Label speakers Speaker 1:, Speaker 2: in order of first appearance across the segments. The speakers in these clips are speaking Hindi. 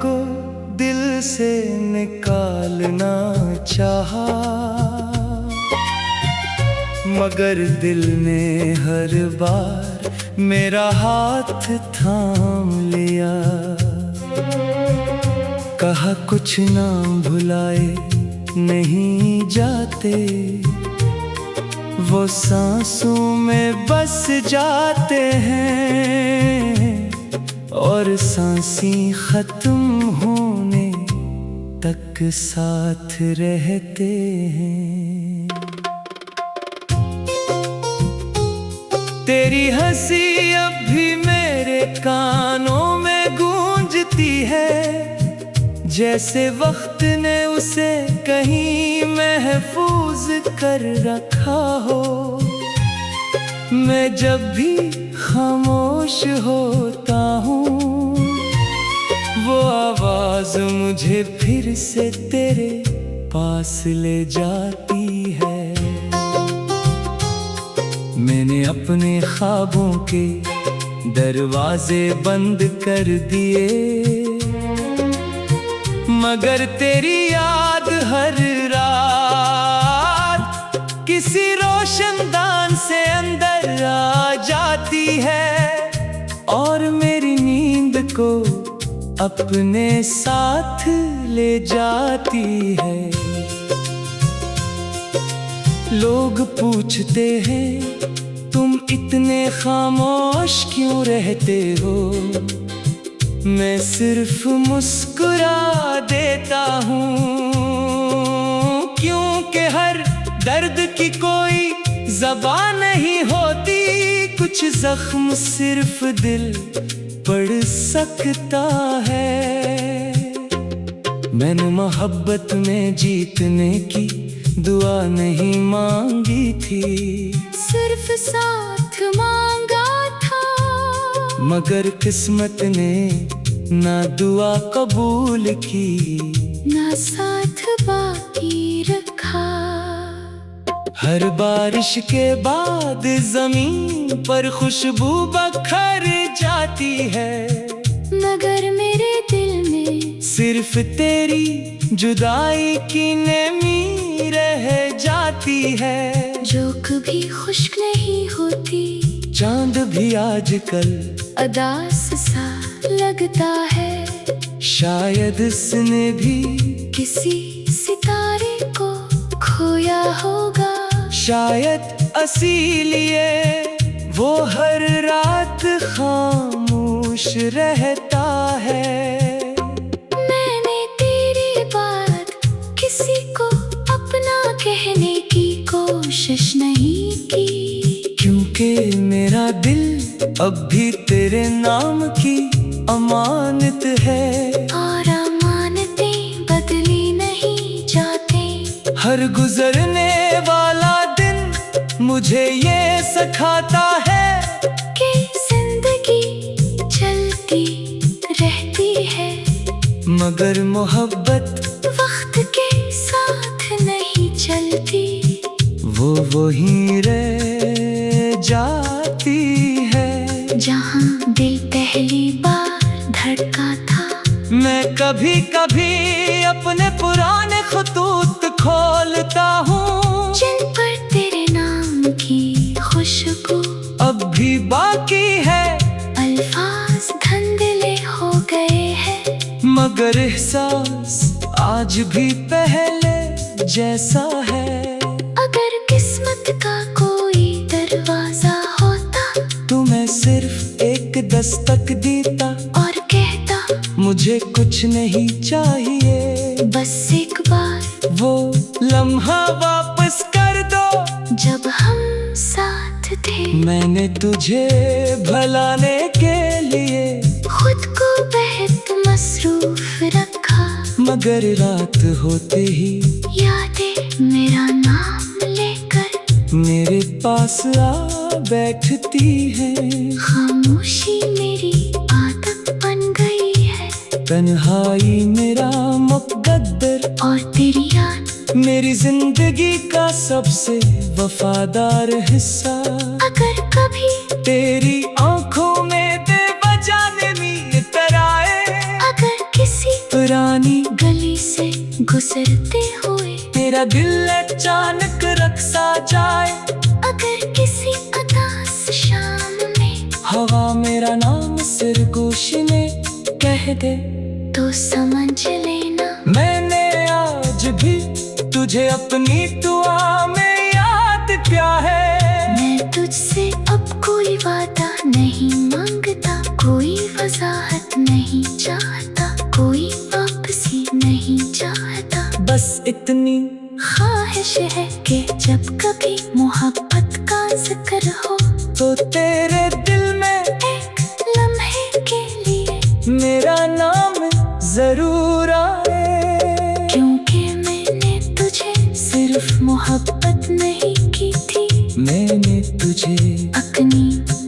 Speaker 1: को दिल से निकालना चाहा, मगर दिल ने हर बार मेरा हाथ थाम लिया। कहा कुछ ना भुलाए नहीं जाते, वो सांसों में बस जाते हैं और सांसें खत्म होने तक साथ रहते हैं। तेरी हंसी अब भी मेरे कानों में गूंजती है, जैसे वक्त ने उसे कहीं महफूज कर रखा हो। मैं जब भी खामोश होता हूँ, वो आवाज मुझे फिर से तेरे पास ले जाती है। मैंने अपने ख्वाबों के दरवाजे बंद कर दिए, मगर तेरी याद हर रात किसी रोशनदान से अंदर आ जाती है और मेरी नींद को अपने साथ ले जाती है। लोग पूछते हैं तुम इतने खामोश क्यों रहते हो, मैं सिर्फ मुस्कुरा देता हूँ, क्योंकि हर दर्द की कोई ज़बान नहीं होती। कुछ जख्म सिर्फ दिल पढ़ सकता है। मैंने मोहब्बत में जीतने की दुआ नहीं मांगी थी,
Speaker 2: सिर्फ साथ मांगा था,
Speaker 1: मगर किस्मत ने ना दुआ कबूल की
Speaker 2: ना साथ बाकी रखा।
Speaker 1: हर बारिश के बाद जमीन पर खुशबू बखर जाती है, मगर
Speaker 2: मेरे दिल में
Speaker 1: सिर्फ तेरी जुदाई की नमी रह जाती है।
Speaker 2: जो कभी खुश्क नहीं होती,
Speaker 1: चांद भी आजकल
Speaker 2: अदास सा लगता है।
Speaker 1: शायद इसने भी
Speaker 2: किसी सितारे को खोया होगा,
Speaker 1: शायद इसीलिए वो हर रात खामोश रहता है।
Speaker 2: मैंने तेरी बात किसी को अपना कहने की कोशिश नहीं की,
Speaker 1: क्योंकि मेरा दिल अब भी तेरे नाम की अमानत है।
Speaker 2: और अमानतें बदली नहीं जाती।
Speaker 1: हर गुजरने वाला दिन मुझे ये सिखाता है
Speaker 2: कि जिंदगी चलती रहती है,
Speaker 1: मगर मोहब्बत
Speaker 2: वक्त के साथ नहीं चलती।
Speaker 1: वो वहीं रह जाती है
Speaker 2: जहाँ दिल पहली बार धड़का था।
Speaker 1: मैं कभी कभी अपने पुराने खतूत खोलता हूँ,
Speaker 2: जिन पर तेरे नाम की खुशबू
Speaker 1: अब भी बाकी है।
Speaker 2: अल्फाज धुंधले हो गए हैं,
Speaker 1: मगर एहसास आज भी पहले जैसा है।
Speaker 2: अगर किस्मत का कोई दरवाजा होता,
Speaker 1: तो मैं सिर्फ एक दस्तक देता
Speaker 2: और कहता
Speaker 1: मुझे कुछ नहीं चाहिए,
Speaker 2: बस एक बार
Speaker 1: वो लम्हा वापस कर दो
Speaker 2: जब हम साथ थे।
Speaker 1: मैंने तुझे भलाने के लिए
Speaker 2: खुद को बेहद मसरूफ रखा,
Speaker 1: मगर रात होते ही
Speaker 2: यादें मेरा नाम लेकर
Speaker 1: मेरे पास आ बैठती है।
Speaker 2: खामोशी मेरी आदत बन गई है,
Speaker 1: तन्हाई मेरा मुकद्दर
Speaker 2: और तेरी याद
Speaker 1: मेरी जिंदगी का सबसे वफादार हिस्सा।
Speaker 2: अगर कभी
Speaker 1: तेरी आंखों में बेवजह नमी इतर आए,
Speaker 2: अगर किसी गुजरते हुए
Speaker 1: तेरा दिल अचानक रक्सा जाए।
Speaker 2: अगर किसी उदास शाम में
Speaker 1: हवा मेरा नाम सिरगोश में कह दे
Speaker 2: तो समझ लेना
Speaker 1: मैंने आज भी तुझे अपनी दुआ में याद किया है।
Speaker 2: मैं तुझसे अब कोई वादा नहीं मांगता, कोई वजाहत नहीं चाहता, कोई वापसी नहीं चाहता।
Speaker 1: बस इतनी
Speaker 2: ख्वाहिश है कि जब कभी मोहब्बत का जिक्र हो
Speaker 1: तो तेरे दिल में
Speaker 2: एक लम्हे के लिए
Speaker 1: मेरा नाम जरूर आए।
Speaker 2: क्योंकि मैंने तुझे सिर्फ मोहब्बत नहीं की थी,
Speaker 1: मैंने तुझे
Speaker 2: अपनी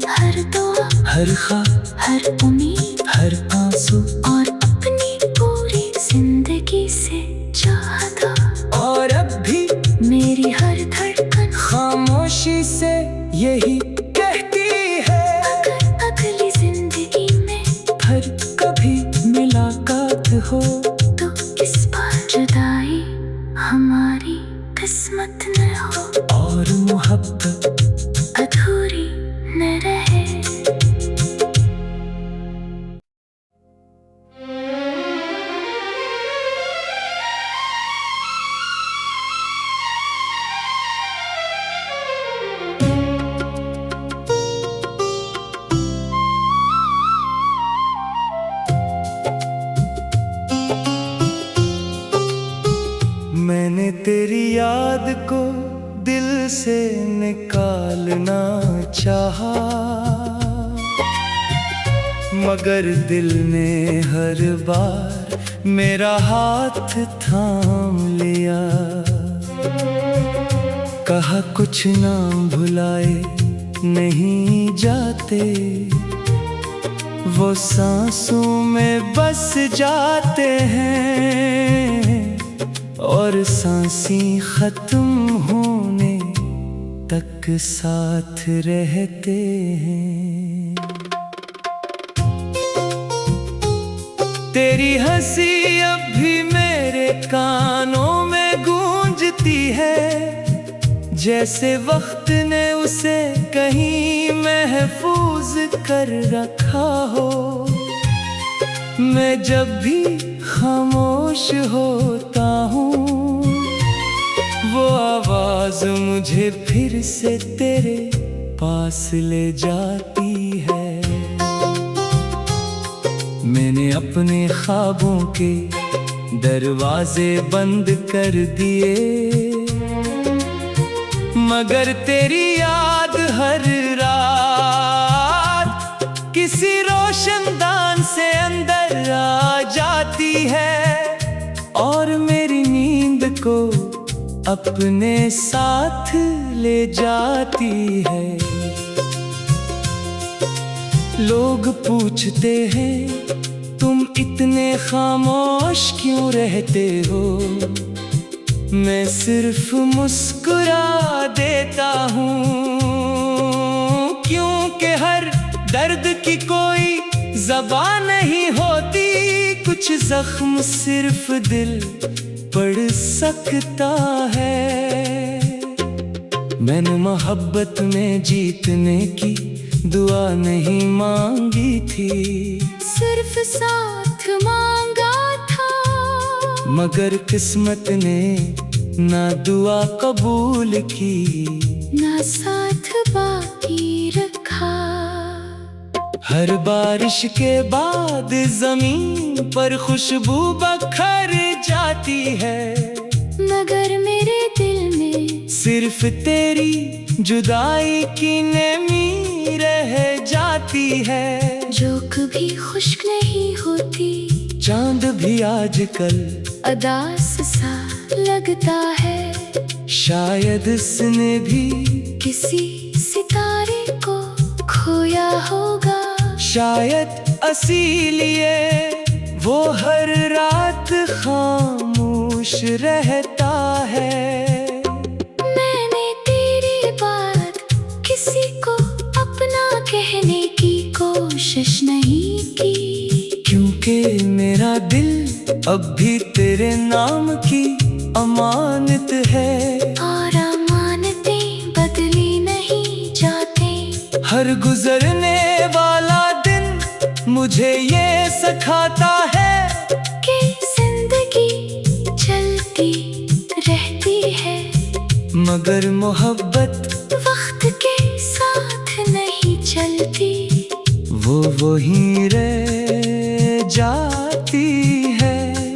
Speaker 2: हर दुआ,
Speaker 1: हर ख्वाब,
Speaker 2: हर उम्मीद
Speaker 1: हर आंसू
Speaker 2: और अपनी पूरी जिंदगी से चाहा था।
Speaker 1: और अब भी
Speaker 2: मेरी हर धड़कन
Speaker 1: खामोशी से यही कहती है,
Speaker 2: अगर अगली जिंदगी में
Speaker 1: फिर कभी मुलाकात हो
Speaker 2: तो इस बार जुदाई हमारी किस्मत न हो
Speaker 1: और मोहब्बत
Speaker 2: अधूरी न रहे।
Speaker 1: मैंने तेरी याद को दिल से निकालना चाहा, मगर दिल ने हर बार मेरा हाथ थाम लिया। कहा कुछ ना भुलाए नहीं जाते, वो सांसों में बस जाते हैं और सांसें खत्म होने तक साथ रहते हैं। तेरी हंसी अब भी मेरे कानों में गूंजती है, जैसे वक्त ने उसे कहीं महफूज कर रखा हो। मैं जब भी खामोश होता हूँ वो आवाज मुझे फिर से तेरे पास ले जाती है। मैंने अपने ख्वाबों के दरवाजे बंद कर दिए, मगर तेरी याद हर रात किसी रोशनदान से अंदर आ जाती है और मेरी नींद को अपने साथ ले जाती है। लोग पूछते हैं तुम इतने खामोश क्यों रहते हो, मैं सिर्फ मुस्कुरा देता हूँ, क्योंकि हर दर्द की कोई ज़बान नहीं होती, कुछ जख्म सिर्फ दिल पढ़ सकता है। मैंने मोहब्बत में जीतने की दुआ नहीं मांगी थी,
Speaker 2: सिर्फ साथ मांगा था,
Speaker 1: मगर किस्मत ने ना दुआ कबूल की
Speaker 2: ना साथ बाकी रखा।
Speaker 1: हर बारिश के बाद जमीन पर खुशबू बखर जाती है, मगर
Speaker 2: मेरे दिल में
Speaker 1: सिर्फ तेरी जुदाई की नमी रह जाती है।
Speaker 2: जो कभी खुश्क नहीं होती,
Speaker 1: चांद भी आजकल
Speaker 2: अदास सा लगता है, शायद
Speaker 1: इसने भी
Speaker 2: किसी सितारे को खोया होगा,
Speaker 1: शायद इसीलिए वो हर रात खामोश रहता है।
Speaker 2: मैंने तेरी बात किसी को अपना कहने की कोशिश नहीं की,
Speaker 1: क्योंकि मेरा दिल अब भी तेरे नाम की अमानत है।
Speaker 2: और अमानतें बदली नहीं जाते।
Speaker 1: हर गुजरने वाला दिन मुझे ये सिखाता है
Speaker 2: कि जिंदगी चलती रहती है,
Speaker 1: मगर मोहब्बत
Speaker 2: वक्त के साथ नहीं चलती।
Speaker 1: वो वहीं रह जाती है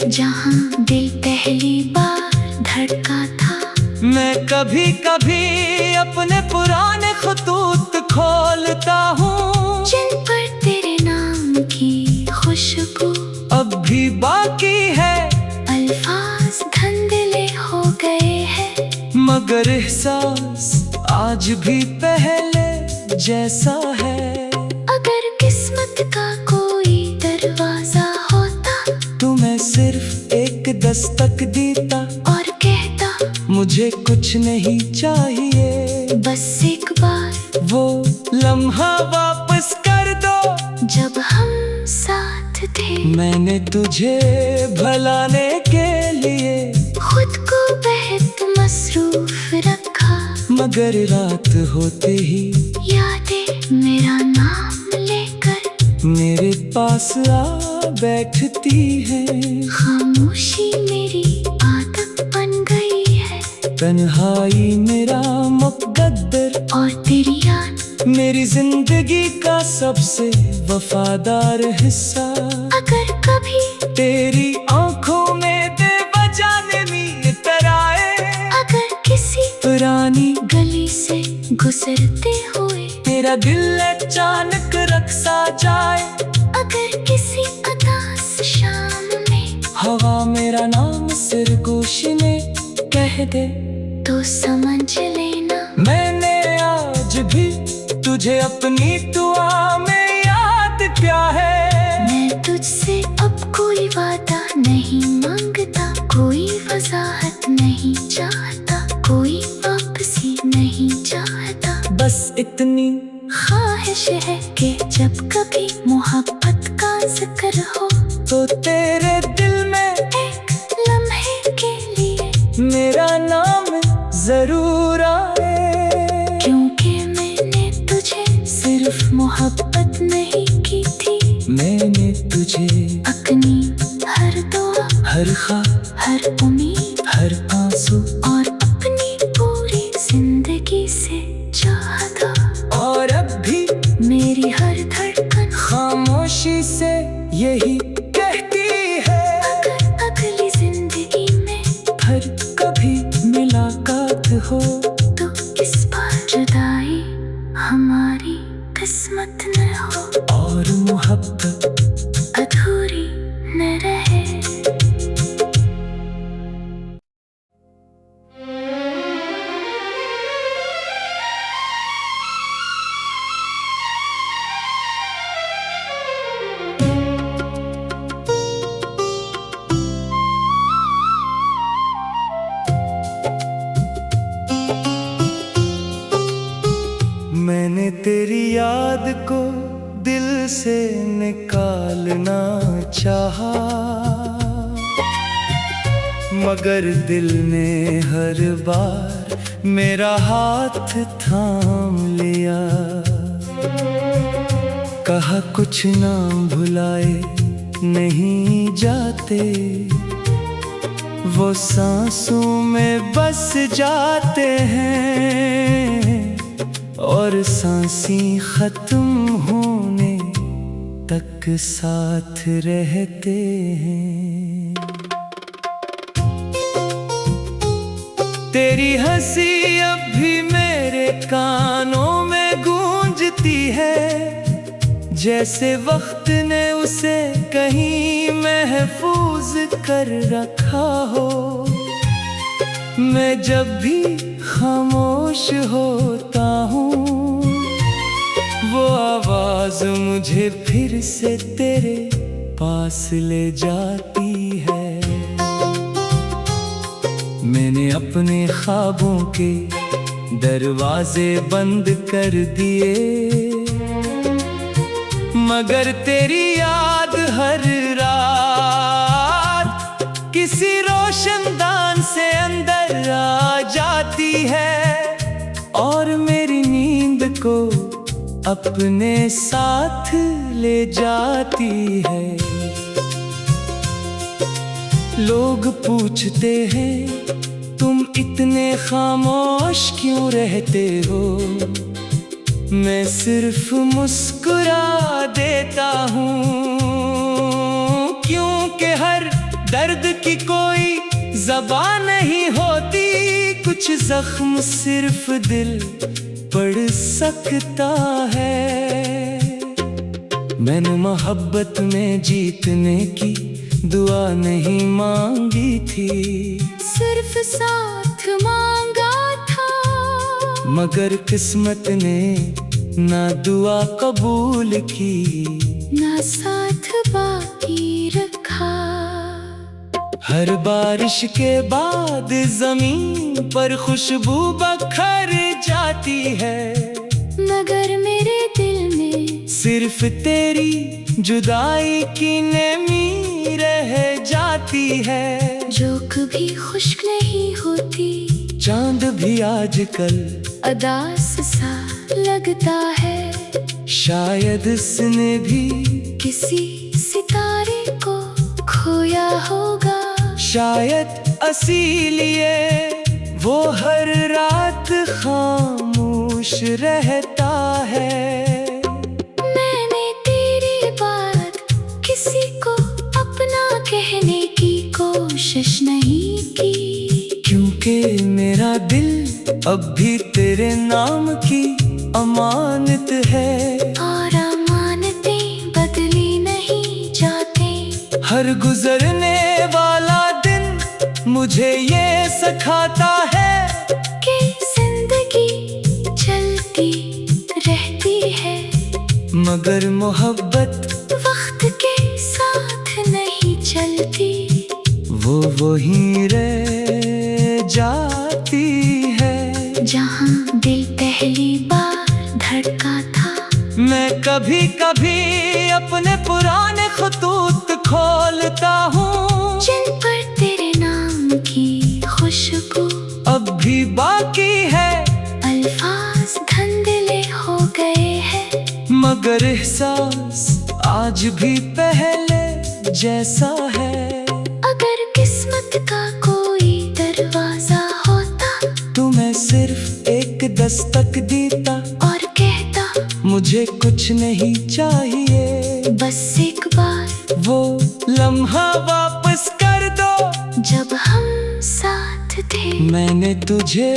Speaker 2: जहाँ दिल पहली बार धड़का था।
Speaker 1: मैं कभी कभी अपने पुराने खतूत खोलता हूँ,
Speaker 2: जिन पर तेरे नाम की खुशबू
Speaker 1: अब भी बाकी है।
Speaker 2: अल्फाज धुंधले हो गए हैं,
Speaker 1: मगर एहसास आज भी पहले जैसा है।
Speaker 2: अगर किस्मत का कोई दरवाजा होता
Speaker 1: तो मैं सिर्फ एक दस्तक देता
Speaker 2: और कहता
Speaker 1: मुझे कुछ नहीं चाहिए,
Speaker 2: बस एक बार
Speaker 1: वो लम्हा वापस कर दो
Speaker 2: जब हम साथ थे।
Speaker 1: मैंने तुझे भलाने के लिए
Speaker 2: खुद को बेहद मसरूफ रखा,
Speaker 1: मगर रात होते ही
Speaker 2: यादें मेरा नाम लेकर
Speaker 1: मेरे पास आ बैठती है।
Speaker 2: खामोशी मेरी आदत बन गई है,
Speaker 1: तन्हाई मेरा मुकद्दर
Speaker 2: और तेरी याद
Speaker 1: मेरी जिंदगी का सबसे वफादार हिस्सा।
Speaker 2: अगर कभी
Speaker 1: तेरी आंखों में बेवजह नींद आए,
Speaker 2: अगर किसी
Speaker 1: पुरानी
Speaker 2: गली से गुजरते हुए
Speaker 1: तेरा दिल अचानक रक्सा जाए,
Speaker 2: अगर किसी उदास शाम में
Speaker 1: हवा मेरा नाम सिरगोश में कह दे,
Speaker 2: तो समझ लेना
Speaker 1: मैंने आज भी तुझे अपनी दुआ में याद किया है।
Speaker 2: मैं तुझसे अब कोई वादा नहीं मांगता, कोई वजाहत नहीं चाहता, कोई वापसी नहीं चाहता।
Speaker 1: बस इतनी
Speaker 2: ख्वाहिश है कि जब कभी मोहब्बत का जिक्र हो
Speaker 1: तो तेरे दिल में
Speaker 2: एक लम्हे के लिए
Speaker 1: मेरा नाम जरूर आए,
Speaker 2: क्योंकि मैंने तुझे सिर्फ मोहब्बत नहीं की थी,
Speaker 1: मैंने तुझे
Speaker 2: अपनी हर दुआ,
Speaker 1: हर ख्वाब,
Speaker 2: हर उम्मीद
Speaker 1: हर आंसू
Speaker 2: और अपनी पूरी जिंदगी से चाहा था।
Speaker 1: और अब भी
Speaker 2: मेरी हर धड़कन
Speaker 1: खामोशी से यही कहती है,
Speaker 2: अगर अगली जिंदगी में
Speaker 1: फिर कभी मुलाकात हो
Speaker 2: तो इस बार जुदाई हमारी किस्मत न हो
Speaker 1: और मोहब्बत
Speaker 2: अधूरी न रहे।
Speaker 1: मैंने तेरी याद को दिल से निकालना चाहा, मगर दिल ने हर बार मेरा हाथ थाम लिया। कहा कुछ ना भुलाए नहीं जाते, वो सांसों में बस जाते हैं और सांसें खत्म होने तक साथ रहते हैं। तेरी हंसी अब भी मेरे कानों में गूंजती है, जैसे वक्त ने उसे कहीं महफूज कर रखा हो। मैं जब भी खामोश होता हूँ, वो आवाज मुझे फिर से तेरे पास ले जाती है। मैंने अपने ख्वाबों के दरवाजे बंद कर दिए, मगर तेरी याद हर रात नींद को अपने साथ ले जाती है। लोग पूछते हैं तुम इतने खामोश क्यों रहते हो, मैं सिर्फ मुस्कुरा देता हूँ, क्योंकि हर दर्द की कोई ज़बान नहीं होती, कुछ जख्म सिर्फ दिल पढ़ सकता है। मैंने मोहब्बत में जीतने की दुआ नहीं मांगी थी,
Speaker 2: सिर्फ साथ मांगा था,
Speaker 1: मगर किस्मत ने ना दुआ कबूल की,
Speaker 2: ना साथ बाकी रखा।
Speaker 1: हर बारिश के बाद जमीन पर खुशबू बखर जाती है, मगर
Speaker 2: मेरे दिल में
Speaker 1: सिर्फ तेरी जुदाई की नमी रह जाती है।
Speaker 2: जो कभी खुश्क नहीं होती,
Speaker 1: चांद भी आजकल
Speaker 2: अदास सा लगता है,
Speaker 1: शायद इसने भी
Speaker 2: किसी सितारे को खोया होगा,
Speaker 1: शायद इसीलिए वो हर रात खामोश रहता है।
Speaker 2: मैंने तेरी बात किसी को अपना कहने की कोशिश नहीं की,
Speaker 1: क्योंकि मेरा दिल अब भी तेरे नाम की अमानत है,
Speaker 2: और अमानतें बदली नहीं जाती।
Speaker 1: हर गुजरने वाला दिन मुझे ये सिखाता है
Speaker 2: कि जिंदगी चलती रहती है,
Speaker 1: मगर मोहब्बत
Speaker 2: वक्त के साथ नहीं चलती,
Speaker 1: वो वहीं रह जाती है
Speaker 2: जहाँ दिल पहली बार धड़का था।
Speaker 1: मैं कभी कभी अपने पुराने खतूत खोलता हूँ,
Speaker 2: जिन पर तेरे नाम की खुशबू
Speaker 1: अब भी बाकी है,
Speaker 2: अल्फाज धुंधले हो गए हैं,
Speaker 1: मगर एहसास आज भी पहले जैसा है।
Speaker 2: अगर किस्मत का कोई दरवाजा होता,
Speaker 1: तो मैं सिर्फ एक दस्तक देता
Speaker 2: और कहता
Speaker 1: मुझे कुछ नहीं चाहिए,
Speaker 2: बस एक बार
Speaker 1: वो लम्हा वापस कर दो
Speaker 2: जब हम साथ थे।
Speaker 1: मैंने तुझे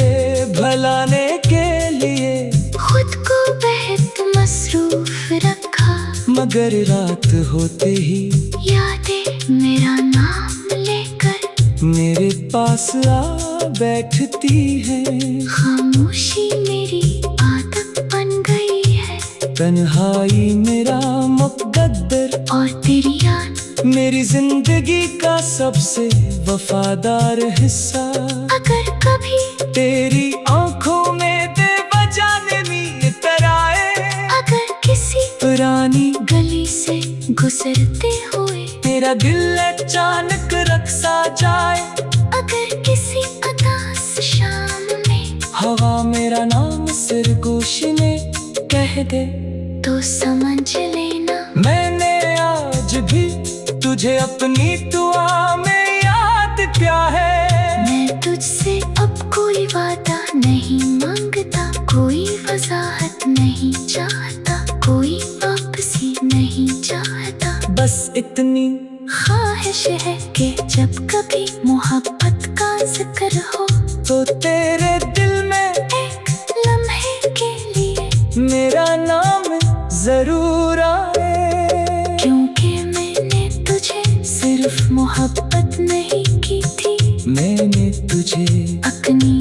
Speaker 1: भुलाने के लिए
Speaker 2: खुद को बेहद मसरूफ रखा,
Speaker 1: मगर रात होते ही
Speaker 2: यादें मेरा नाम लेकर
Speaker 1: मेरे पास आ बैठती है।
Speaker 2: खामोशी मेरी आदत बन गई है,
Speaker 1: तन्हाई मेरा मुकद्दर
Speaker 2: और तेरी याद
Speaker 1: मेरी जिंदगी का सबसे वफादार हिस्सा।
Speaker 2: अगर कभी
Speaker 1: तेरी आंखों में बेवजह नमी तराए,
Speaker 2: अगर किसी
Speaker 1: पुरानी
Speaker 2: गली से गुजरते हुए
Speaker 1: तेरा दिल अचानक रक्सा जाए,
Speaker 2: अगर किसी उदास शाम में
Speaker 1: हवा मेरा नाम सरगोशी ने कह दे,
Speaker 2: तो समझ लेना
Speaker 1: मैंने आज भी तुझे अपनी दुआ में याद किया है।
Speaker 2: मैं तुझसे अब कोई वादा नहीं मांगता, कोई वजाहत नहीं चाहता, कोई वापसी नहीं चाहता,
Speaker 1: बस इतनी
Speaker 2: ख्वाहिश है कि जब कभी मोहब्बत का जिक्र हो,
Speaker 1: तो तेरे दिल में
Speaker 2: एक लम्हे के लिए
Speaker 1: मेरा नाम जरूर आए,
Speaker 2: क्योंकि मैंने तुझे सिर्फ मोहब्बत नहीं की थी,
Speaker 1: मैंने तुझे
Speaker 2: अपनी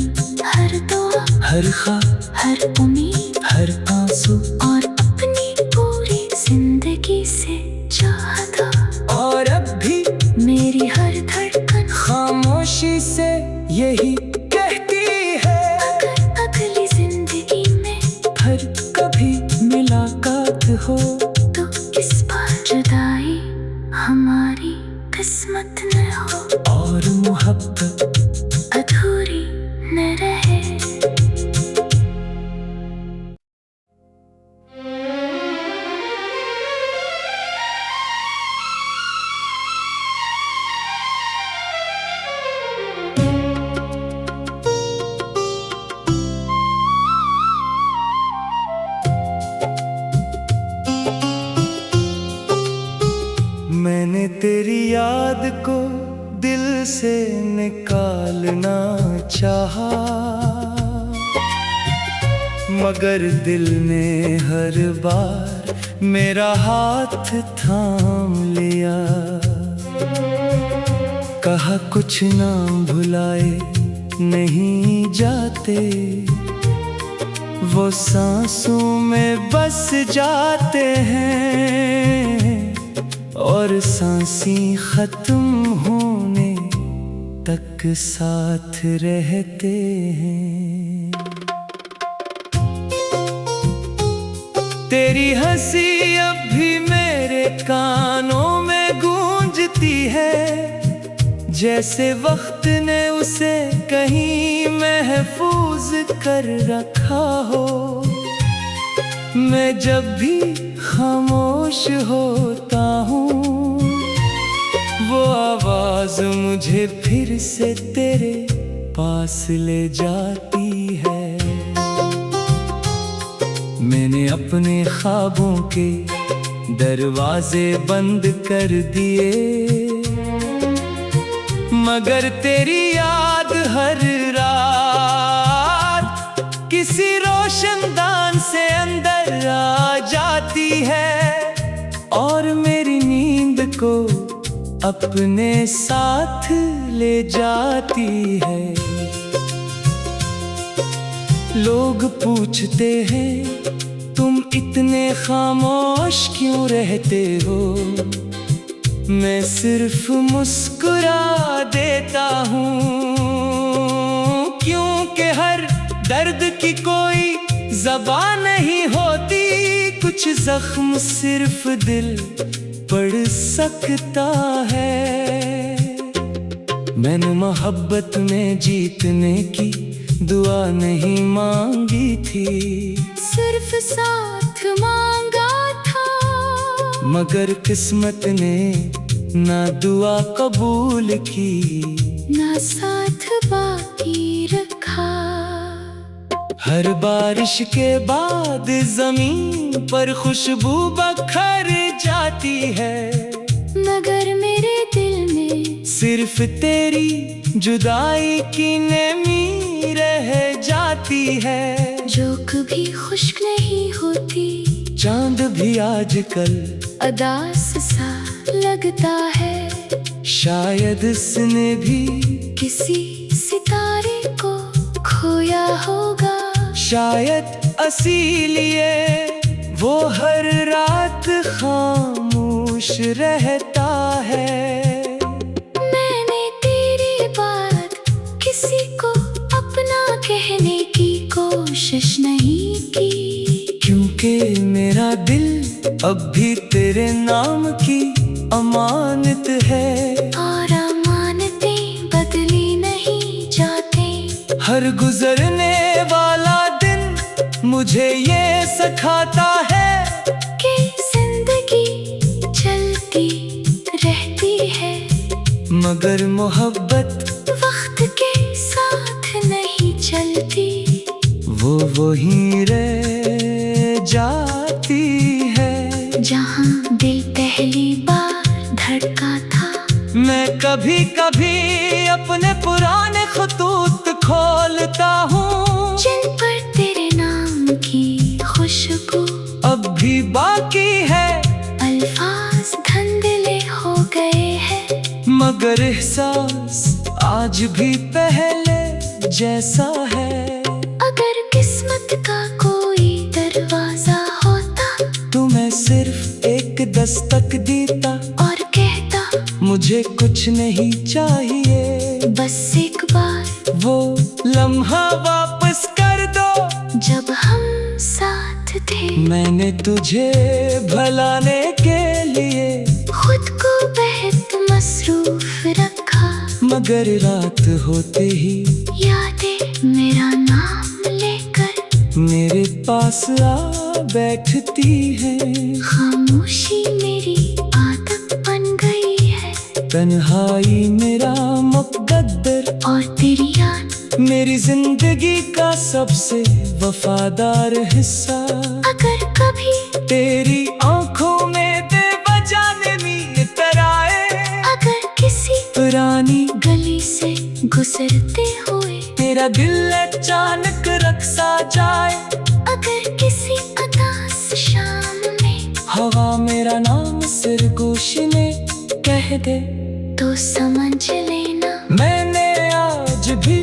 Speaker 2: हर दुआ,
Speaker 1: हर ख्वाब,
Speaker 2: हर उम्मीद,
Speaker 1: हर आंसू
Speaker 2: और अपनी पूरी जिंदगी से चाहा था,
Speaker 1: और अब भी
Speaker 2: मेरी हर धड़कन
Speaker 1: खामोशी से यही कहती है।
Speaker 2: अगर अगली जिंदगी में
Speaker 1: हर कभी मुलाकात हो,
Speaker 2: तो इस बार जुदाई हमारी किस्मत न हो,
Speaker 1: और मोहब्बत
Speaker 2: अधूरी न रहे।
Speaker 1: को दिल से निकालना चाहा, मगर दिल ने हर बार मेरा हाथ थाम लिया। कहा कुछ ना भुलाए नहीं जाते, वो सांसों में बस जाते हैं और सांसें खत्म होने तक साथ रहते हैं। तेरी हंसी अब भी मेरे कानों में गूंजती है, जैसे वक्त ने उसे कहीं महफूज कर रखा हो। मैं जब भी खामोश होता हूँ, वो आवाज मुझे फिर से तेरे पास ले जाती है। मैंने अपने ख्वाबों के दरवाजे बंद कर दिए, मगर तेरी याद हर रात किसी रोशनदान से अंदर आ जाती है और मेरी नींद को अपने साथ ले जाती है। लोग पूछते हैं तुम इतने खामोश क्यों रहते हो, मैं सिर्फ मुस्कुरा देता हूँ, क्योंकि हर दर्द की कोई ज़बान नहीं होती। कुछ जख्म सिर्फ दिल पढ़ सकता है। मैंने मोहब्बत में जीतने की दुआ नहीं मांगी थी,
Speaker 2: सिर्फ साथ मांगा था,
Speaker 1: मगर किस्मत ने ना दुआ कबूल की
Speaker 2: ना साथ बाकी रखा।
Speaker 1: हर बारिश के बाद जमीन पर खुशबू बखर जाती है, मगर
Speaker 2: मेरे दिल में
Speaker 1: सिर्फ तेरी जुदाई की नमी रह जाती है।
Speaker 2: जो कभी खुश्क नहीं होती,
Speaker 1: चांद भी आजकल
Speaker 2: अदास सा लगता है।
Speaker 1: शायद इसने भी
Speaker 2: किसी सितारे को खोया होगा,
Speaker 1: शायद इसीलिए वो हर रात खामोश रहता है।
Speaker 2: मैंने तेरी बात किसी को अपना कहने की कोशिश नहीं की,
Speaker 1: क्योंकि मेरा दिल अब भी तेरे नाम की अमानत है।
Speaker 2: और अमानतें बदली नहीं जाते।
Speaker 1: हर गुजरने वाला दिन मुझे ये सिखाता है
Speaker 2: कि जिंदगी चलती रहती है,
Speaker 1: मगर मोहब्बत
Speaker 2: वक्त के साथ नहीं चलती।
Speaker 1: वो वहीं रह जाती है
Speaker 2: जहाँ दिल पहली बार धड़का था।
Speaker 1: मैं कभी कभी अपने पुराने खतूत खोलता हूँ,
Speaker 2: जिन पर तेरे नाम की खुशबू
Speaker 1: अब भी बाकी है।
Speaker 2: अल्फाज धुंधले हो गए हैं,
Speaker 1: मगर एहसास आज भी पहले जैसा है।
Speaker 2: अगर किस्मत का कोई दरवाजा होता,
Speaker 1: तो मैं सिर्फ एक दस्तक देता
Speaker 2: और कहता
Speaker 1: मुझे कुछ नहीं चाहिए,
Speaker 2: बस एक बार
Speaker 1: वो लम्हा वापस कर दो
Speaker 2: जब हम साथ थे।
Speaker 1: मैंने तुझे भलाने के लिए
Speaker 2: खुद को बेहद मसरूफ रखा,
Speaker 1: मगर रात होते ही
Speaker 2: यादें मेरा नाम लेकर
Speaker 1: मेरे पास आ बैठती है।
Speaker 2: खामोशी मेरी आदत बन गई है,
Speaker 1: तन्हाई मेरा मुकद्दर
Speaker 2: और तेरी याद
Speaker 1: मेरी जिंदगी का सबसे वफादार हिस्सा।
Speaker 2: अगर कभी
Speaker 1: तेरी आंखों में बेवजह नींद आए,
Speaker 2: अगर किसी गुजरते हुए
Speaker 1: तेरा दिल अचानक रक्सा जाए।
Speaker 2: अगर किसी उदास शाम में
Speaker 1: हवा मेरा नाम सरगोश ने कह दे
Speaker 2: तो समझ लेना
Speaker 1: मैंने आज भी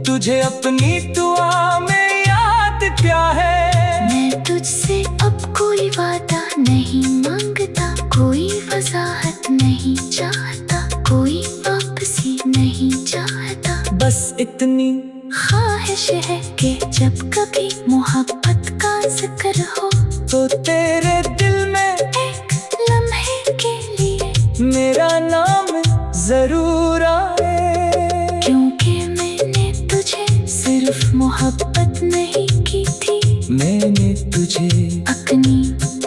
Speaker 1: तुझे अपनी दुआ में याद किया है।
Speaker 2: मैं तुझसे अब कोई वादा नहीं मांगता, कोई वजाहत नहीं चाहता, कोई वापसी नहीं चाहता।
Speaker 1: बस इतनी
Speaker 2: ख्वाहिश है कि जब कभी मोहब्बत का जिक्र हो
Speaker 1: तो तेरे दिल में
Speaker 2: एक लम्हे के लिए
Speaker 1: मेरा नाम जरूर आए।
Speaker 2: क्योंकि मैंने तुझे सिर्फ मोहब्बत नहीं की थी,
Speaker 1: मैंने तुझे
Speaker 2: अपनी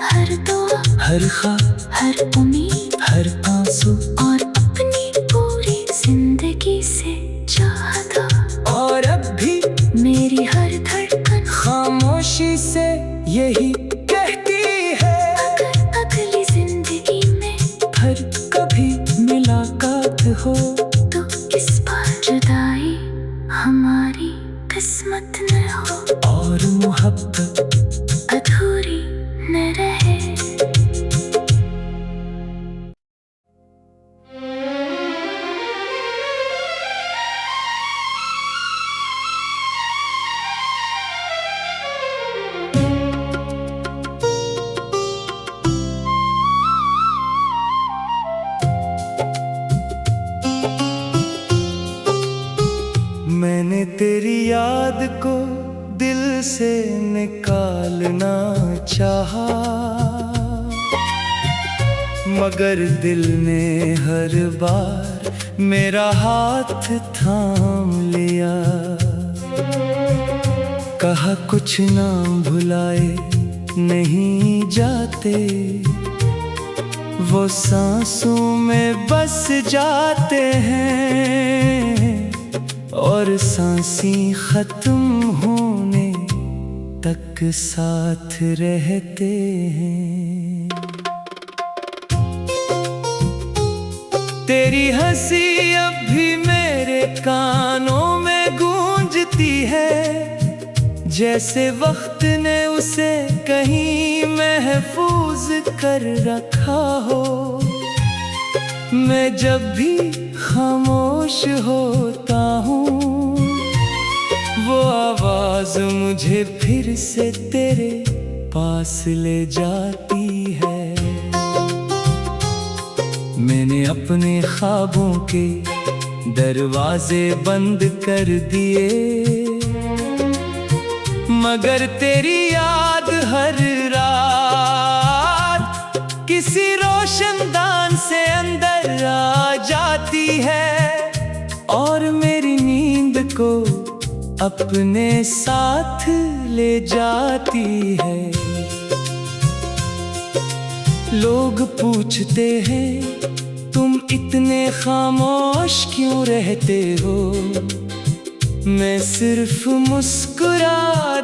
Speaker 2: हर दुआ,
Speaker 1: हर ख्वाब,
Speaker 2: हर उम्मीद,
Speaker 1: हर आंसू
Speaker 2: और अपनी पूरी जिंदगी से चाहा था।
Speaker 1: और अब भी
Speaker 2: मेरी हर धड़कन
Speaker 1: खामोशी से यही कहती है,
Speaker 2: अगर अगली जिंदगी में
Speaker 1: फिर कभी मुलाकात हो
Speaker 2: तो इस बार जुदाई हमारी किस्मत न हो
Speaker 1: और मोहब्बत
Speaker 2: अधूरी न रहे।
Speaker 1: मैंने तेरी याद को दिल से निकालना चाहा, मगर दिल ने हर बार मेरा हाथ थाम लिया। कहा कुछ ना भुलाए नहीं जाते, वो सांसों में बस जाते हैं और सांसें खत्म होने तक साथ रहते हैं। तेरी हंसी अब भी मेरे कानों में गूंजती है, जैसे वक्त ने उसे कहीं महफूज कर रखा हो। मैं जब भी खामोश होता हूँ वो आवाज मुझे फिर से तेरे पास ले जाती है। मैंने अपने ख्वाबों के दरवाजे बंद कर दिए, मगर तेरी याद हर रात किसी रोशनदान से अंदर आ जाती है और मेरी नींद को अपने साथ ले जाती है। लोग पूछते हैं तुम इतने खामोश क्यों रहते हो, मैं सिर्फ मुस्कुरा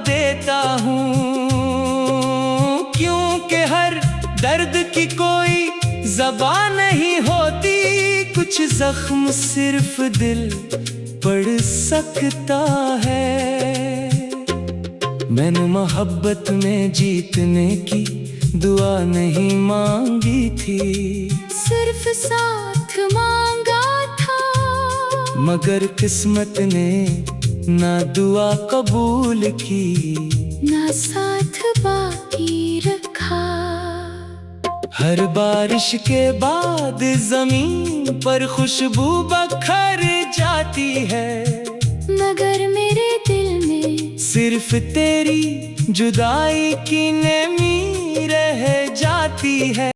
Speaker 1: देता हूँ, क्योंकि हर दर्द की कोई ज़बान नहीं होती, कुछ जख्म सिर्फ दिल पढ़ सकता है। मैंने मोहब्बत में जीतने की दुआ नहीं मांगी थी,
Speaker 2: सिर्फ साथ मांगा था,
Speaker 1: मगर किस्मत ने ना दुआ कबूल की
Speaker 2: ना साथ बाकी रखा।
Speaker 1: हर बारिश के बाद जमीन पर खुशबू बखर जाती है,
Speaker 2: मगर मेरे दिल में
Speaker 1: सिर्फ तेरी जुदाई की नमी रह जाती है।